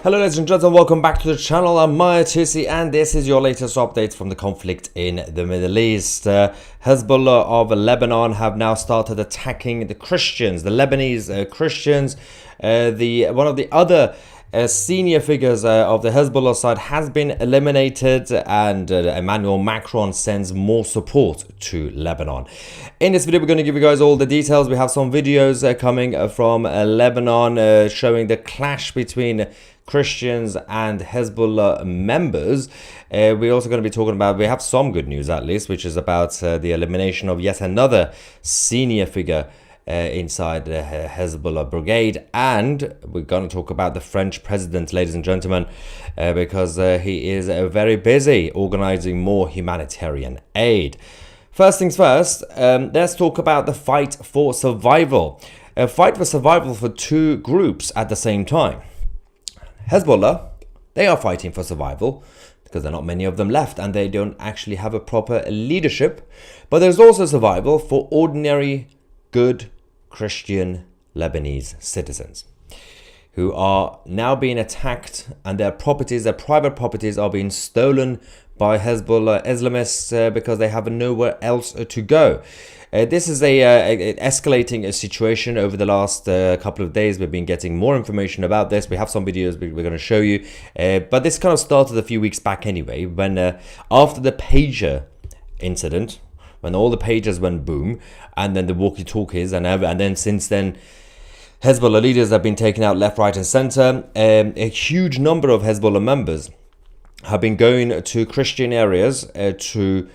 Hello ladies and gentlemen, welcome back to the channel. I'm Maya Tusi and this is your latest updates from the conflict in the Middle East. Hezbollah of Lebanon have now started attacking the Christians, the Lebanese Christians. One of the other senior figures of the Hezbollah side has been eliminated, and Emmanuel Macron sends more support to Lebanon. In this video, we're going to give you guys all the details. We have some videos coming from Lebanon showing the clash between Christians and Hezbollah members. We're also going to be talking about, we have some good news at least, which is about the elimination of yet another senior figure inside the Hezbollah brigade, and we're going to talk about the French president, ladies and gentlemen, because he is very busy organizing more humanitarian aid. First things first, let's talk about the fight for survival. A fight for survival for two groups at the same time. Hezbollah, they are fighting for survival because there are not many of them left and they don't actually have a proper leadership. But there's also survival for ordinary, good Christian Lebanese citizens who are now being attacked, and their properties, their private properties, are being stolen by Hezbollah Islamists because they have nowhere else to go. This is a escalating situation over the last couple of days. We've been getting more information about this. We have some videos we're going to show you, but this kind of started a few weeks back anyway, when after the pager incident, when all the pagers went boom, and then the walkie-talkies, and then since then Hezbollah leaders have been taken out left, right and center. A huge number of Hezbollah members have been going to Christian areas to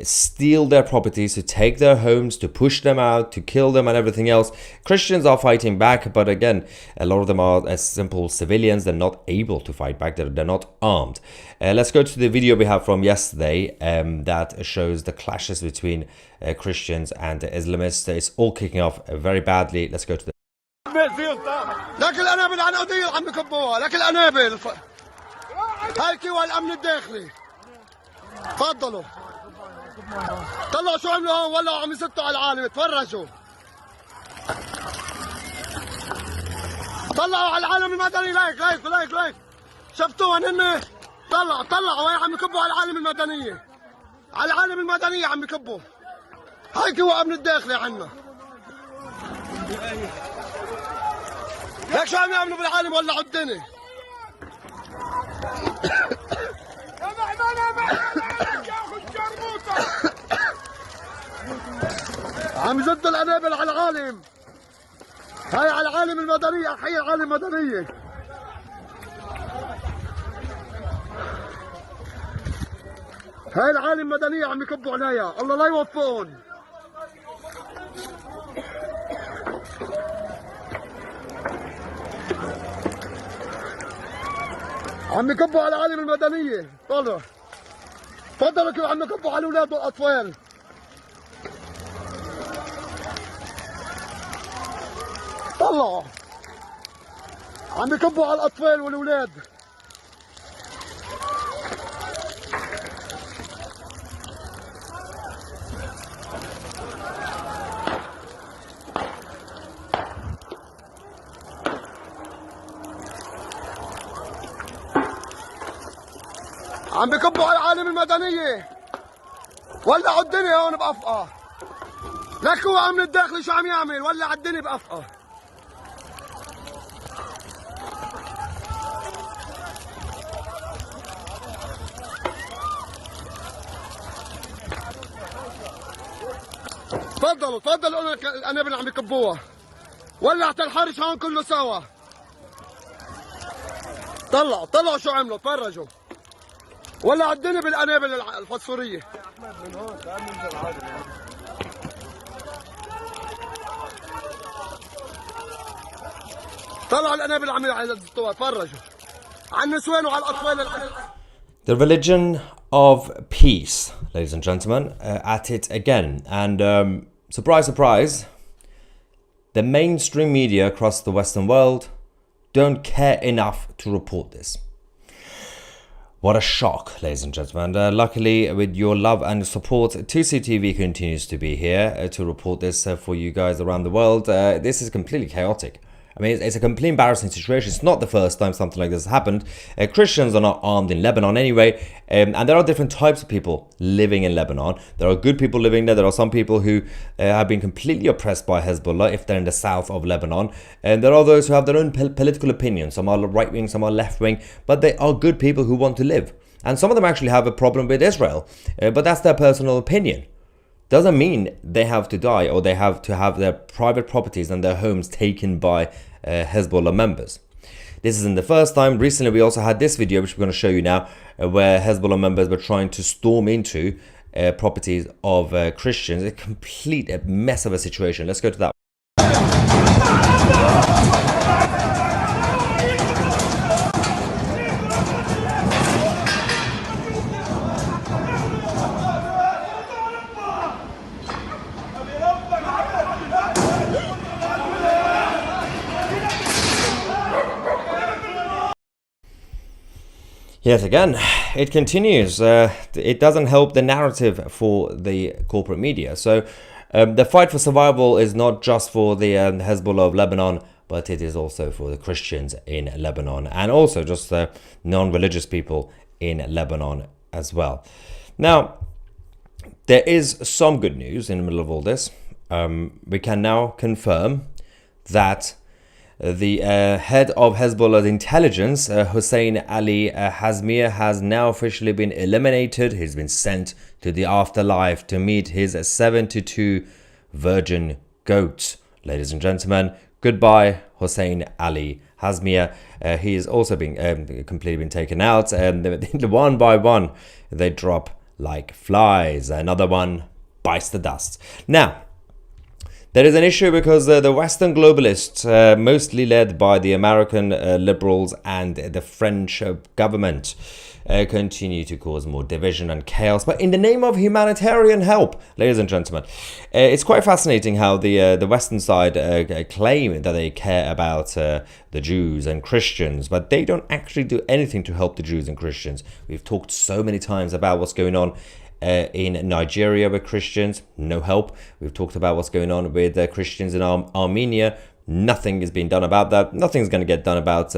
steal their properties, to take their homes, to push them out, to kill them and everything else. Christians are fighting back, but again, a lot of them are simple civilians. They're not able to fight back. They're not armed. Let's go to the video we have from yesterday that shows the clashes between Christians and Islamists. It's all kicking off very badly. Let's go to the لكن الأنابل عنقودية عم بكبوها، لكن الأنابل هاي كيوا الأمن الداخلي. تفضلوا طلعوا شو عملوا هون، ولعوا عم يسطوا على العالم. تفرجوا طلعوا على العالم المدني. لايك شفتوهم هن؟ طلعوا وين عم يكبوا على العالم المدنية، على العالم المدنية عم يكبوا. هاي كيوا أمن الداخلي عنا. ليك شو عم يعملوا بالعالم؟ ولعوا الدنيا. عم يزدوا الأنابل على العالم. هاي على العالم المدنية، حي العالم المدنية. هاي العالم المدنية عم يكبوا عليها، الله لا يوفقهم. عم يكبوا على العالم المدنية. تفضلوا كيف عم يكبوا على الأولاد والأطفال. طلعوا عم يكبوا على الأطفال والأولاد. عم بكبوا على العالم المدنية. ولعوا الدنيا هون بأفقة. لك هو أمن الداخلي شو عم يعمل؟ ولع الدنيا بأفقة. تفضلوا الأنابل عم يكبوها. ولعت الحرش هون كله سوا. طلعوا شو عملوا. تفرجوا ولع الدنيا بالأنابل الفسفورية. طلعوا الأنابل عم يزتوها. تفرجوا على النسوان وعلى الأطفال. The religion of peace, ladies and gentlemen, at it again. And surprise, surprise, the mainstream media across the Western world don't care enough to report this. What a shock, ladies and gentlemen. Luckily, with your love and support, 2CTV continues to be here to report this for you guys around the world. This is completely chaotic. I mean, it's a completely embarrassing situation. It's not the first time something like this has happened. Christians are not armed in Lebanon anyway, and there are different types of people living in Lebanon. There are good people living there. There are some people who have been completely oppressed by Hezbollah if they're in the south of Lebanon, and there are those who have their own political opinions. Some are right-wing, some are left-wing, but they are good people who want to live. And some of them actually have a problem with Israel, but that's their personal opinion. Doesn't mean they have to die or they have to have their private properties and their homes taken by Hezbollah members. This isn't the first time. Recently, we also had this video, which we're going to show you now, where Hezbollah members were trying to storm into properties of Christians. A complete mess of a situation. Let's go to that. Yet again, it continues. It doesn't help the narrative for the corporate media. So the fight for survival is not just for the Hezbollah of Lebanon, but it is also for the Christians in Lebanon and also just the non-religious people in Lebanon as well. Now, there is some good news in the middle of all this. We can now confirm that the head of Hezbollah's intelligence, Hossein Ali Hazmir, has now officially been eliminated. He's been sent to the afterlife to meet his 72 virgin goats. Ladies and gentlemen, goodbye, Hossein Ali Hazmir. He is also being completely been taken out, and one by one they drop like flies. Another one bites the dust. Now, there is an issue because the Western globalists, mostly led by the American liberals and the French government, continue to cause more division and chaos, but in the name of humanitarian help, ladies and gentlemen. It's quite fascinating how the Western side claim that they care about the Jews and Christians, but they don't actually do anything to help the Jews and Christians. We've talked so many times about what's going on in Nigeria with Christians, no help. We've talked about what's going on with Christians in Armenia. Nothing is being done about that. Nothing's going to get done about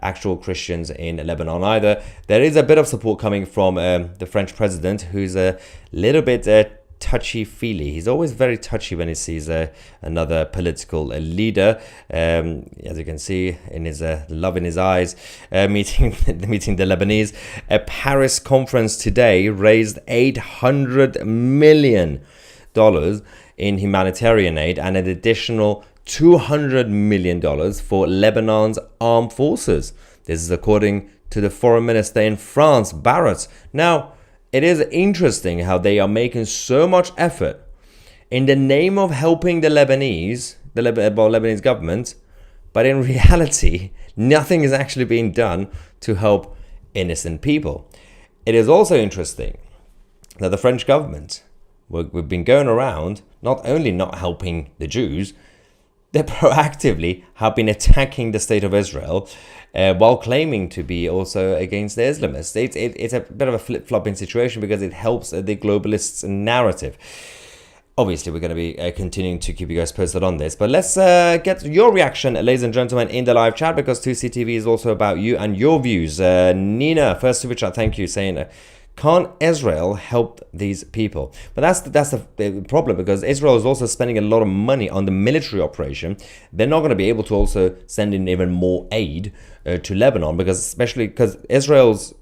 actual Christians in Lebanon either. There is a bit of support coming from the French president, who's a little bit touchy-feely. He's always very touchy when he sees another political leader. As you can see in his love in his eyes, meeting the Lebanese. A Paris conference today raised $800 million in humanitarian aid and an additional $200 million for Lebanon's armed forces. This is according to the foreign minister in France, Barrett. Now, it is interesting how they are making so much effort in the name of helping the Lebanese government, but in reality, nothing is actually being done to help innocent people. It is also interesting that the French government, we've been going around not only not helping the Jews, they proactively have been attacking the state of Israel while claiming to be also against the Islamists. It's a bit of a flip-flopping situation because it helps the globalists' narrative. Obviously, we're going to be continuing to keep you guys posted on this. But let's get your reaction, ladies and gentlemen, in the live chat, because 2CTV is also about you and your views. Nina, first super chat, thank you, saying, can't Israel help these people? But that's the problem, because Israel is also spending a lot of money on the military operation. They're not going to be able to also send in even more aid to Lebanon, especially because Israel's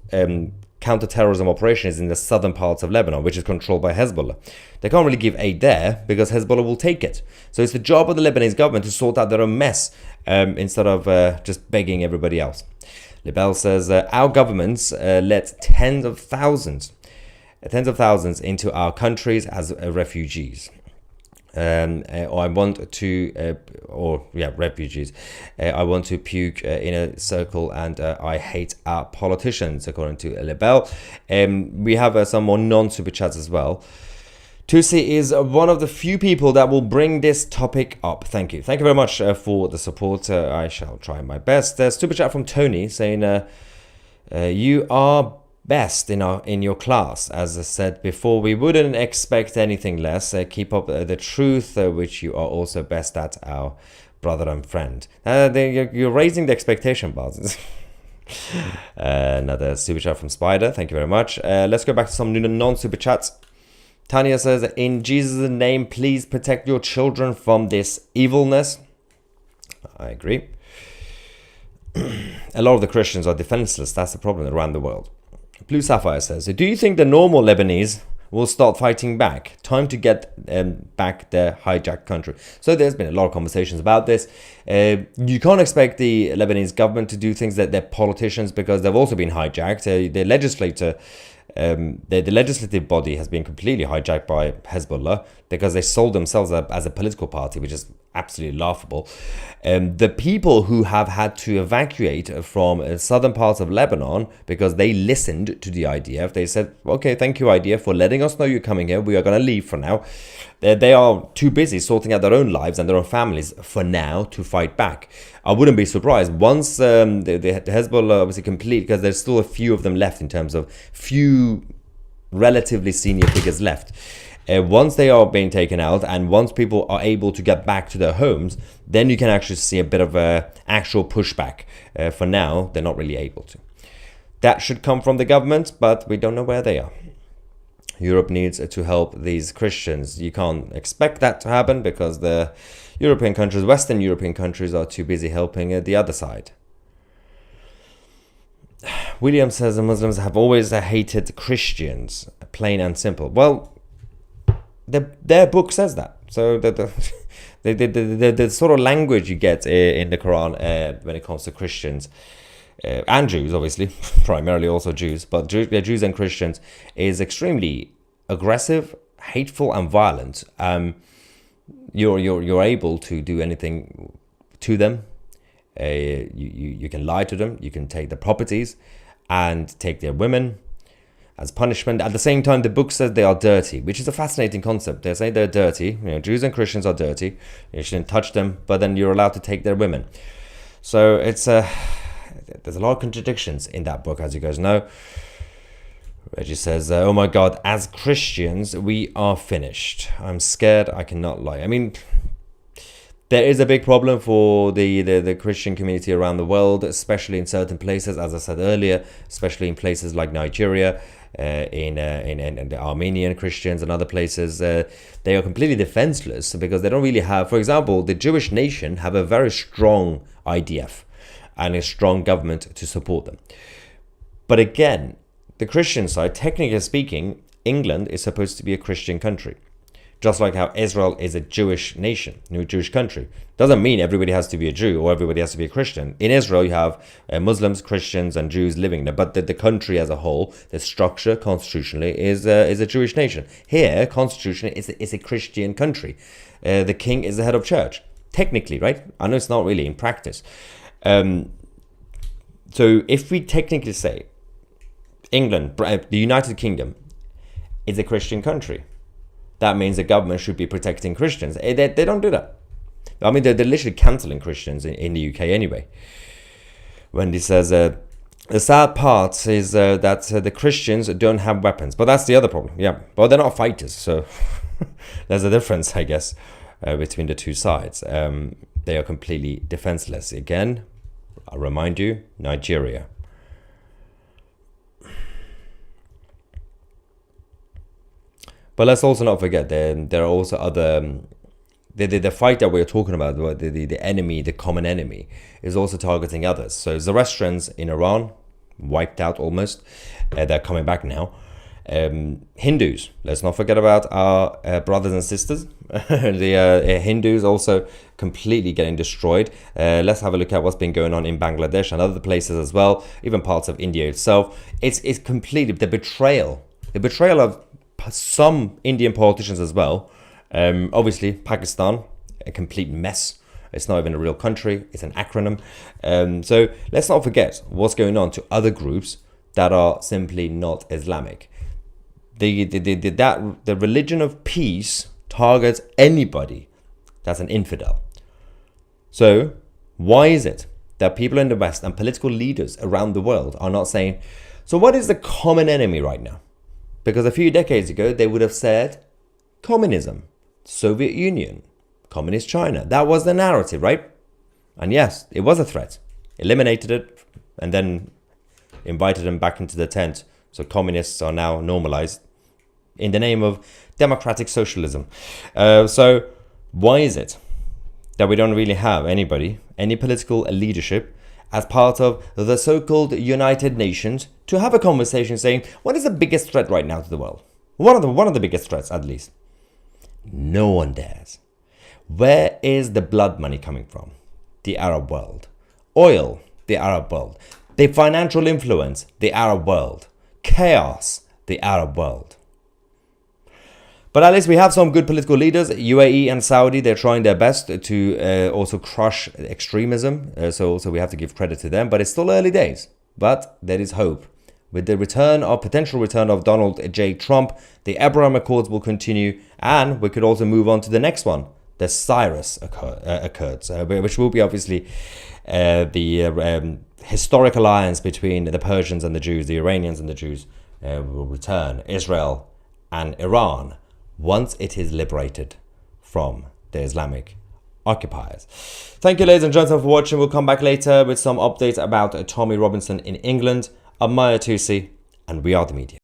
counter-terrorism operation is in the southern parts of Lebanon, which is controlled by Hezbollah. They can't really give aid there because Hezbollah will take it. So it's the job of the Lebanese government to sort out their own mess instead of just begging everybody else. Libel says, our governments let tens of thousands into our countries as refugees. Refugees. I want to puke in a circle, and I hate our politicians, according to Libel. We have some more non-super chats as well. Tusi is one of the few people that will bring this topic up. Thank you. Thank you very much for the support. I shall try my best. Super chat from Tony saying, you are best in your class. As I said before, we wouldn't expect anything less. Keep up the truth, which you are also best at. Our brother and friend. You're raising the expectation bars. Another super chat from Spider. Thank you very much. Let's go back to some non-super chats. Tanya says, in Jesus' name, please protect your children from this evilness. I agree. A lot of the Christians are defenseless. That's the problem around the world. Blue Sapphire says, do you think the normal Lebanese will start fighting back? Time to get back their hijacked country. So there's been a lot of conversations about this. You can't expect the Lebanese government to do things that their politicians, because they've also been hijacked. The legislator, the legislative body has been completely hijacked by Hezbollah because they sold themselves up as a political party, which is absolutely laughable. The people who have had to evacuate from southern parts of Lebanon because they listened to the IDF, they said, okay, thank you IDF for letting us know you're coming here. We are going to leave for now. They are too busy sorting out their own lives and their own families for now to fight back. I wouldn't be surprised once the Hezbollah obviously complete, because there's still a few of them left in terms of few relatively senior figures left. Once they are being taken out and once people are able to get back to their homes, then you can actually see a bit of a actual pushback. For now, they're not really able to. That should come from the government, but we don't know where they are. Europe needs to help these Christians. You can't expect that to happen because the European countries, Western European countries, are too busy helping the other side. William says the Muslims have always hated Christians, plain and simple. Well, their book says that. So the sort of language you get in the Quran when it comes to Christians and Jews, obviously, primarily also Jews, but Jews and Christians is extremely aggressive, hateful, and violent. You're able to do anything to them. You can lie to them. You can take their properties and take their women as punishment. At the same time, the book says they are dirty, which is a fascinating concept. They say they're dirty. Jews and Christians are dirty. You shouldn't touch them, but then you're allowed to take their women. So it's there's a lot of contradictions in that book, as you guys know. Reggie says, oh my God, as Christians, we are finished. I'm scared. I cannot lie. I mean, there is a big problem for the Christian community around the world, especially in certain places, as I said earlier, especially in places like Nigeria, in the Armenian Christians and other places. They are completely defenseless because they don't really have, for example, the Jewish nation have a very strong IDF and a strong government to support them. But again, the Christian side, technically speaking, England is supposed to be a Christian country. Just like how Israel is a Jewish nation, a Jewish country. Doesn't mean everybody has to be a Jew or everybody has to be a Christian. In Israel, you have Muslims, Christians, and Jews living there. But the country as a whole, the structure constitutionally is a Jewish nation. Here, constitutionally, it's a Christian country. The king is the head of church. Technically, right? I know it's not really in practice. So if we technically say England, the United Kingdom, is a Christian country, that means the government should be protecting Christians. They don't do that. I mean, they're literally cancelling Christians in the UK anyway. Wendy says, the sad part is that the Christians don't have weapons. But that's the other problem. Yeah, but they're not fighters. So there's a difference, I guess, between the two sides. They are completely defenseless. Again, I'll remind you, Nigeria. But let's also not forget there are also other the fight that we're talking about, the enemy, the common enemy, is also targeting others. So Zoroastrians in Iran, wiped out almost. They're coming back now. Hindus, let's not forget about our brothers and sisters. The Hindus also completely getting destroyed. Let's have a look at what's been going on in Bangladesh and other places as well, even parts of India itself. It's completely the betrayal of some Indian politicians as well. Obviously, Pakistan, a complete mess. It's not even a real country. It's an acronym. So let's not forget what's going on to other groups that are simply not Islamic. The religion of peace targets anybody that's an infidel. So why is it that people in the West and political leaders around the world are not saying, so what is the common enemy right now? Because a few decades ago, they would have said communism, Soviet Union, communist China. That was the narrative, right? And yes, it was a threat. Eliminated it and then invited them back into the tent. So communists are now normalized in the name of democratic socialism. So why is it that we don't really have anybody, any political leadership as part of the so-called United Nations to have a conversation saying, what is the biggest threat right now to the world? One of the biggest threats, at least. No one dares. Where is the blood money coming from? The Arab world. Oil, the Arab world. The financial influence, the Arab world. Chaos, the Arab world. But at least we have some good political leaders. UAE and Saudi, they're trying their best to also crush extremism. So also we have to give credit to them. But it's still early days. But there is hope. With the potential return of Donald J. Trump, the Abraham Accords will continue. And we could also move on to the next one, the Cyrus Accords, which will be obviously the historic alliance between the Persians and the Jews, the Iranians and the Jews will return. Israel and Iran, once it is liberated from the Islamic occupiers. Thank you, ladies and gentlemen, for watching. We'll come back later with some updates about Tommy Robinson in England. I'm Maya Tusi, and we are the media.